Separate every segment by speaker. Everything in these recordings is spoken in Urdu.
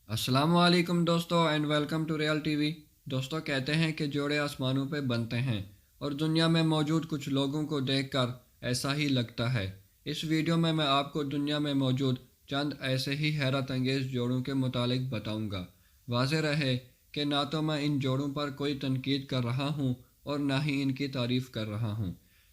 Speaker 1: السلام علیکم دوستو and welcome to Real TV وی۔ دوستو کہتے ہیں کہ جوڑے آسمانوں پہ بنتے ہیں اور دنیا میں موجود کچھ لوگوں کو دیکھ کر ایسا ہی لگتا ہے۔ اس ویڈیو میں آپ کو دنیا میں موجود چند ایسے ہی حیرت انگیز جوڑوں کے متعلق بتاؤں گا۔ واضح رہے کہ نہ تو میں ان جوڑوں پر کوئی تنقید کر رہا ہوں اور نہ ہی ان کی تعریف کر رہا ہوں۔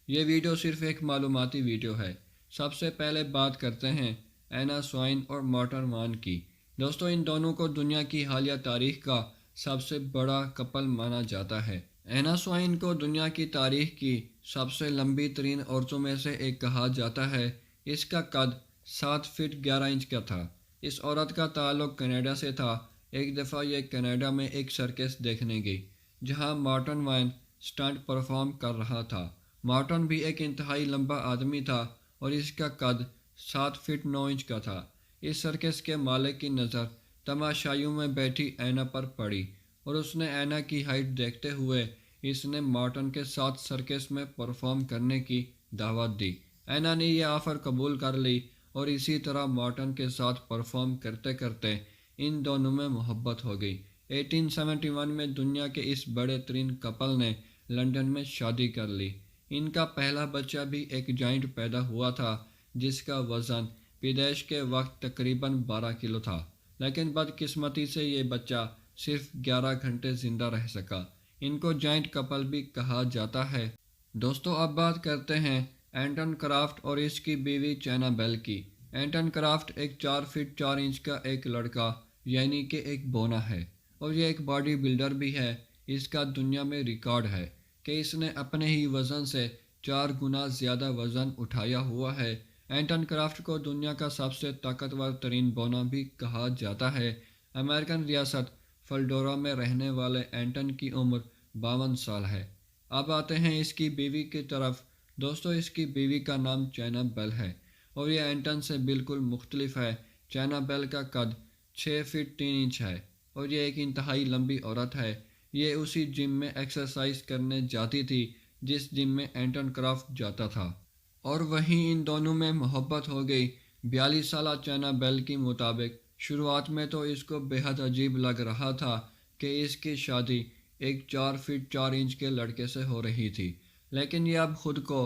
Speaker 1: یہ ویڈیو صرف ایک معلوماتی ویڈیو ہے۔ سب سے پہلے بات کرتے ہیں اینا سوائن اور مارٹن وان کی۔ دوستو ان دونوں کو دنیا کی حالیہ تاریخ کا سب سے بڑا کپل مانا جاتا ہے۔ اینا سوائن کو دنیا کی تاریخ کی سب سے لمبی ترین عورتوں میں سے ایک کہا جاتا ہے۔ اس کا قد 7 فٹ 11 انچ کا تھا۔ اس عورت کا تعلق کینیڈا سے تھا۔ ایک دفعہ یہ کینیڈا میں ایک سرکس دیکھنے گئی جہاں مارٹن وائن سٹنٹ پرفارم کر رہا تھا۔ مارٹن بھی ایک انتہائی لمبا آدمی تھا اور اس کا قد 7 فٹ 9 انچ کا تھا۔ اس سرکس کے مالک کی نظر تماشائیوں میں بیٹھی اینا پر پڑی اور اس نے اینا کی ہائٹ دیکھتے ہوئے اس نے مارٹن کے ساتھ سرکس میں پرفارم کرنے کی دعوت دی۔ اینا نے یہ آفر قبول کر لی اور اسی طرح مارٹن کے ساتھ پرفارم کرتے کرتے ان دونوں میں محبت ہو گئی۔ 1871 میں دنیا کے اس بڑے ترین کپل نے لندن میں شادی کر لی۔ ان کا پہلا بچہ بھی ایک جائنٹ پیدا ہوا تھا جس کا وزن پیدائش کے وقت تقریباً 12 کلو تھا، لیکن بدقسمتی سے یہ بچہ صرف 11 گھنٹے زندہ رہ سکا۔ ان کو جائنٹ کپل بھی کہا جاتا ہے۔ دوستو اب بات کرتے ہیں اینٹن کرافٹ اور اس کی بیوی چینا بیل کی۔ اینٹن کرافٹ ایک 4 فٹ 4 انچ کا ایک لڑکا یعنی کہ ایک بونا ہے اور یہ ایک باڈی بلڈر بھی ہے۔ اس کا دنیا میں ریکارڈ ہے کہ اس نے اپنے ہی وزن سے 4 گنا زیادہ وزن اٹھایا ہوا ہے۔ اینٹن کرافٹ کو دنیا کا سب سے طاقتور ترین بونا بھی کہا جاتا ہے۔ امریکن ریاست فلوریڈا میں رہنے والے اینٹن کی عمر 52 سال ہے۔ اب آتے ہیں اس کی بیوی کی طرف۔ دوستو اس کی بیوی کا نام چینا بیل ہے اور یہ اینٹن سے بالکل مختلف ہے۔ چینا بیل کا قد 6 فٹ 3 انچ ہے اور یہ ایک انتہائی لمبی عورت ہے۔ یہ اسی جم میں ایکسرسائز کرنے جاتی تھی جس جم میں اینٹن کرافٹ جاتا تھا اور وہیں ان دونوں میں محبت ہو گئی۔ 42 سالہ چینا بیل کے مطابق شروعات میں تو اس کو بے حد عجیب لگ رہا تھا کہ اس کی شادی ایک 4 فٹ 4 انچ کے لڑکے سے ہو رہی تھی، لیکن یہ اب خود کو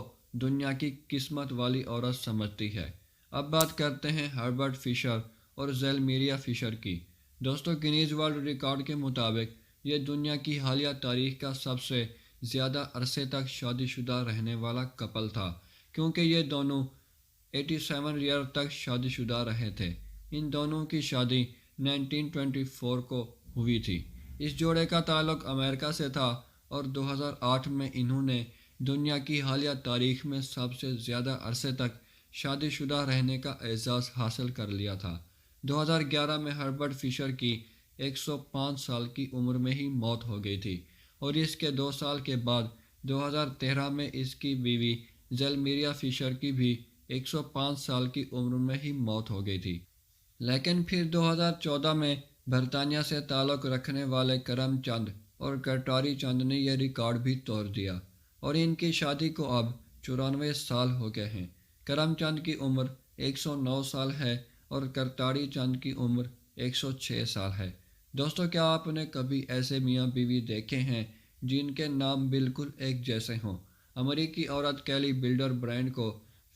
Speaker 1: دنیا کی قسمت والی عورت سمجھتی ہے۔ اب بات کرتے ہیں ہربرٹ فشر اور زیلمیریا فشر کی۔ دوستو گینیز ورلڈ ریکارڈ کے مطابق یہ دنیا کی حالیہ تاریخ کا سب سے زیادہ عرصے تک شادی شدہ رہنے والا کپل تھا، کیونکہ یہ دونوں 87 ایئر تک شادی شدہ رہے تھے۔ ان دونوں کی شادی 1924 کو ہوئی تھی۔ اس جوڑے کا تعلق امریکہ سے تھا اور 2008 میں انہوں نے دنیا کی حالیہ تاریخ میں سب سے زیادہ عرصے تک شادی شدہ رہنے کا اعزاز حاصل کر لیا تھا۔ 2011 میں ہربرٹ فشر کی 105 سال کی عمر میں ہی موت ہو گئی تھی اور اس کے 2 سال کے بعد 2013 میں اس کی بیوی زیلمیریا فشر کی بھی 105 سال کی عمر میں ہی موت ہو گئی تھی۔ لیکن پھر 2014 میں برطانیہ سے تعلق رکھنے والے کرم چند اور کرٹاری چند نے یہ ریکارڈ بھی توڑ دیا اور ان کی شادی کو اب 94 سال ہو گئے ہیں۔ کرم چند کی عمر 109 سال ہے اور کرتاری چند کی عمر 106 سال ہے۔ دوستو کیا آپ نے کبھی ایسے میاں بیوی دیکھے ہیں جن کے نام بالکل ایک جیسے ہوں؟ امریکی عورت کیلی بلڈر برینڈ کو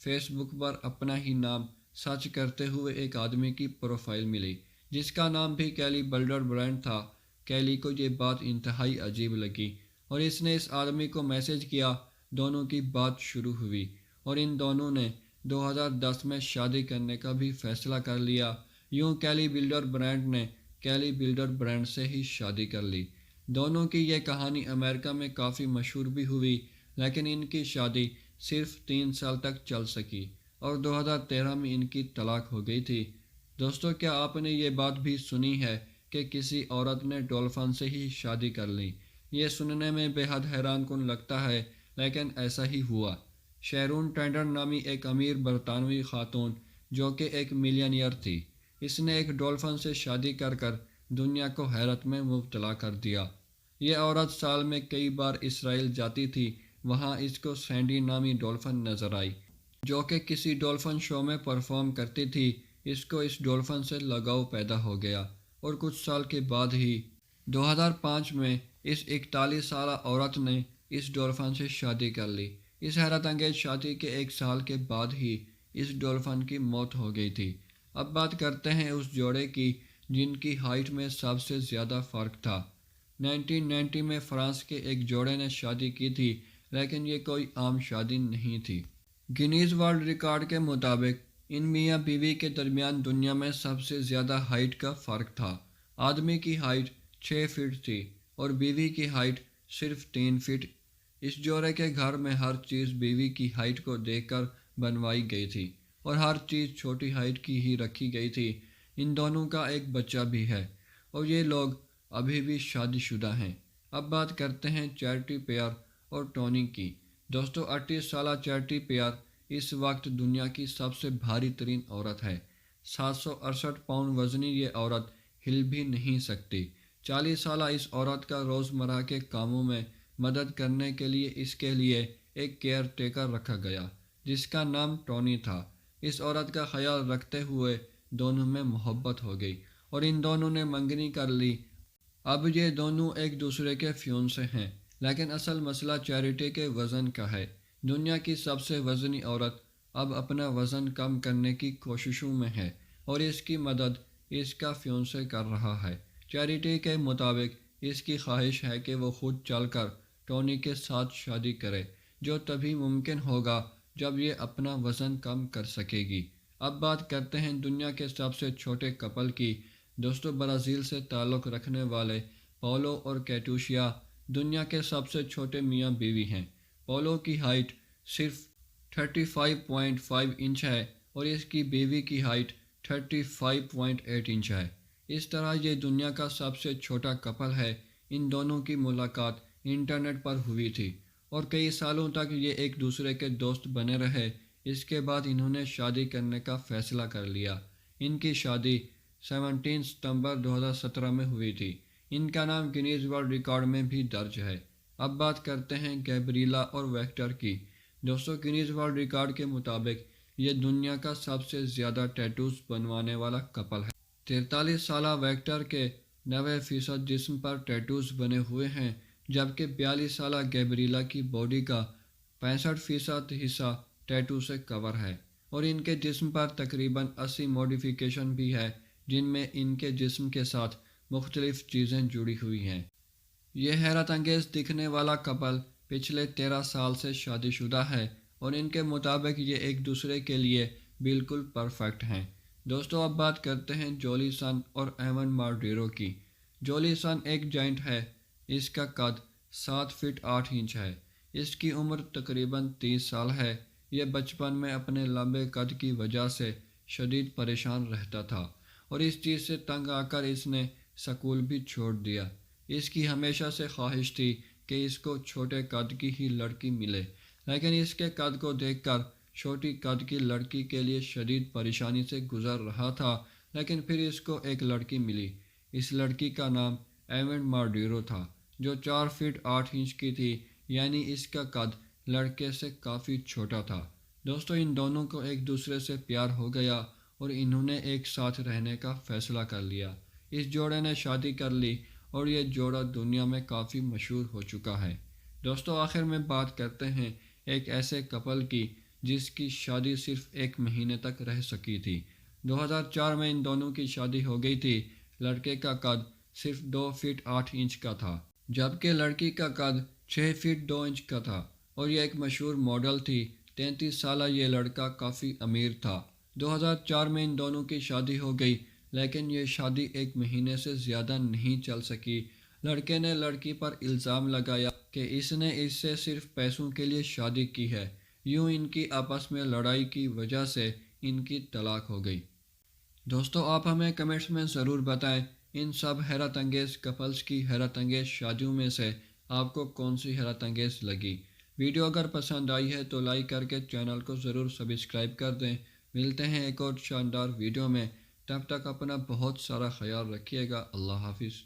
Speaker 1: فیس بک پر اپنا ہی نام سرچ کرتے ہوئے ایک آدمی کی پروفائل ملی جس کا نام بھی کیلی بلڈر برینڈ تھا۔ کیلی کو یہ بات انتہائی عجیب لگی اور اس نے اس آدمی کو میسج کیا۔ دونوں کی بات شروع ہوئی اور ان دونوں نے 2010 میں شادی کرنے کا بھی فیصلہ کر لیا۔ یوں کیلی بلڈر برینڈ نے کیلی بلڈر برینڈ سے ہی شادی کر لی۔ دونوں کی یہ کہانی امریکہ میں کافی مشہور بھی ہوئی، لیکن ان کی شادی صرف 3 سال تک چل سکی اور 2013 میں ان کی طلاق ہو گئی تھی۔ دوستو کیا آپ نے یہ بات بھی سنی ہے کہ کسی عورت نے ڈولفن سے ہی شادی کر لی؟ یہ سننے میں بے حد حیران کن لگتا ہے، لیکن ایسا ہی ہوا۔ شیرون ٹینڈر نامی ایک امیر برطانوی خاتون جو کہ ایک ملینئر تھی، اس نے ایک ڈولفن سے شادی کر کر دنیا کو حیرت میں مبتلا کر دیا۔ یہ عورت سال میں کئی بار اسرائیل جاتی تھی، وہاں اس کو سینڈی نامی ڈولفن نظر آئی جو کہ کسی ڈولفن شو میں پرفارم کرتی تھی۔ اس کو اس ڈولفن سے لگاؤ پیدا ہو گیا اور کچھ سال کے بعد ہی 2005 میں اس 41 سالہ عورت نے اس ڈولفن سے شادی کر لی۔ اس حیرت انگیز شادی کے ایک سال کے بعد ہی اس ڈولفن کی موت ہو گئی تھی۔ اب بات کرتے ہیں اس جوڑے کی جن کی ہائٹ میں سب سے زیادہ فرق تھا۔ 1990 میں فرانس کے ایک جوڑے نے شادی کی تھی، لیکن یہ کوئی عام شادی نہیں تھی۔ گینیز ورلڈ ریکارڈ کے مطابق ان میاں بیوی کے درمیان دنیا میں سب سے زیادہ ہائٹ کا فرق تھا۔ آدمی کی ہائٹ 6 فٹ تھی اور بیوی کی ہائٹ صرف 3 فٹ۔ اس جوڑے کے گھر میں ہر چیز بیوی کی ہائٹ کو دیکھ کر بنوائی گئی تھی اور ہر چیز چھوٹی ہائٹ کی ہی رکھی گئی تھی۔ ان دونوں کا ایک بچہ بھی ہے اور یہ لوگ ابھی بھی شادی شدہ ہیں۔ اب بات کرتے ہیں چیریٹی پیئر اور ٹونی کی۔ دوستو، 38 سالہ چیریٹی پیئر اس وقت دنیا کی سب سے بھاری ترین عورت ہے۔ 768 پاؤنڈ وزنی یہ عورت ہل بھی نہیں سکتی۔ 40 سالہ اس عورت کا روزمرہ کے کاموں میں مدد کرنے کے لیے اس کے لیے ایک کیئر ٹیکر رکھا گیا جس کا نام ٹونی تھا۔ اس عورت کا خیال رکھتے ہوئے دونوں میں محبت ہو گئی اور ان دونوں نے منگنی کر لی۔ اب یہ دونوں ایک دوسرے کے فیونسے ہیں، لیکن اصل مسئلہ چیریٹی کے وزن کا ہے۔ دنیا کی سب سے وزنی عورت اب اپنا وزن کم کرنے کی کوششوں میں ہے اور اس کی مدد اس کا فیونسے کر رہا ہے۔ چیریٹی کے مطابق اس کی خواہش ہے کہ وہ خود چل کر ٹونی کے ساتھ شادی کرے، جو تبھی ممکن ہوگا جب یہ اپنا وزن کم کر سکے گی۔ اب بات کرتے ہیں دنیا کے سب سے چھوٹے کپل کی۔ دوستو، برازیل سے تعلق رکھنے والے پاولو اور کیٹوشیا دنیا کے سب سے چھوٹے میاں بیوی ہیں۔ پاولو کی ہائٹ صرف 35.5 انچ ہے اور اس کی بیوی کی ہائٹ 35.8 انچ ہے۔ اس طرح یہ دنیا کا سب سے چھوٹا کپل ہے۔ ان دونوں کی ملاقات انٹرنیٹ پر ہوئی تھی اور کئی سالوں تک یہ ایک دوسرے کے دوست بنے رہے۔ اس کے بعد انہوں نے شادی کرنے کا فیصلہ کر لیا۔ ان کی شادی 17 ستمبر 2017 میں ہوئی تھی۔ ان کا نام گینیز ورلڈ ریکارڈ میں بھی درج ہے۔ اب بات کرتے ہیں گیبریلا اور ویکٹر کی۔ دوستو، گینیز ورلڈ ریکارڈ کے مطابق یہ دنیا کا سب سے زیادہ ٹیٹوز بنوانے والا کپل ہے۔ 43 سالہ ویکٹر کے 90% جسم پر ٹیٹوز بنے ہوئے ہیں، جبکہ 42 سالہ گیبریلا کی باڈی کا 65% حصہ ٹیٹو سے کور ہے اور ان کے جسم پر تقریباً 80 موڈیفیکیشن بھی ہے، جن میں ان کے جسم کے ساتھ مختلف چیزیں جڑی ہوئی ہیں۔ یہ حیرت انگیز دکھنے والا کپل پچھلے 13 سال سے شادی شدہ ہے اور ان کے مطابق یہ ایک دوسرے کے لیے بالکل پرفیکٹ ہیں۔ دوستو، اب بات کرتے ہیں جولی سن اور ایون مارڈیرو کی۔ جولی سن ایک جائنٹ ہے۔ اس کا قد 7 فٹ 8 انچ ہے۔ اس کی عمر تقریباً 30 سال ہے۔ یہ بچپن میں اپنے لمبے قد کی وجہ سے شدید پریشان رہتا تھا اور اس چیز سے تنگ آ کر اس نے سکول بھی چھوڑ دیا۔ اس کی ہمیشہ سے خواہش تھی کہ اس کو چھوٹے قد کی ہی لڑکی ملے، لیکن اس کے قد کو دیکھ کر چھوٹی قد کی لڑکی کے لیے شدید پریشانی سے گزر رہا تھا، لیکن پھر اس کو ایک لڑکی ملی۔ اس لڑکی کا نام ایون مارڈیرو تھا، جو 4 فٹ 8 انچ کی تھی، یعنی اس کا قد لڑکے سے کافی چھوٹا تھا۔ دوستو، ان دونوں کو ایک دوسرے سے پیار ہو گیا اور انہوں نے ایک ساتھ رہنے کا فیصلہ کر لیا۔ اس جوڑے نے شادی کر لی اور یہ جوڑا دنیا میں کافی مشہور ہو چکا ہے۔ دوستو، آخر میں بات کرتے ہیں ایک ایسے کپل کی جس کی شادی صرف 1 مہینے تک رہ سکی تھی۔ 2004 میں ان دونوں کی شادی ہو گئی تھی۔ لڑکے کا قد صرف 2 فٹ 8 انچ کا تھا، جبکہ لڑکی کا قد 6 فٹ 2 انچ کا تھا اور یہ ایک مشہور ماڈل تھی۔ 33 سالہ یہ لڑکا کافی امیر تھا۔ 2004 میں ان دونوں کی شادی ہو گئی، لیکن یہ شادی 1 مہینے سے زیادہ نہیں چل سکی۔ لڑکے نے لڑکی پر الزام لگایا کہ اس نے اس سے صرف پیسوں کے لیے شادی کی ہے۔ یوں ان کی آپس میں لڑائی کی وجہ سے ان کی طلاق ہو گئی۔ دوستو، آپ ہمیں کمنٹس میں ضرور بتائیں ان سب حیرت انگیز کپلز کی حیرت انگیز شادیوں میں سے آپ کو کون سی حیرت انگیز لگی۔ ویڈیو اگر پسند آئی ہے تو لائک کر کے چینل کو ضرور سبسکرائب کر دیں۔ ملتے ہیں ایک اور شاندار ویڈیو میں، تب تک اپنا بہت سارا خیال رکھیے گا۔ اللہ حافظ۔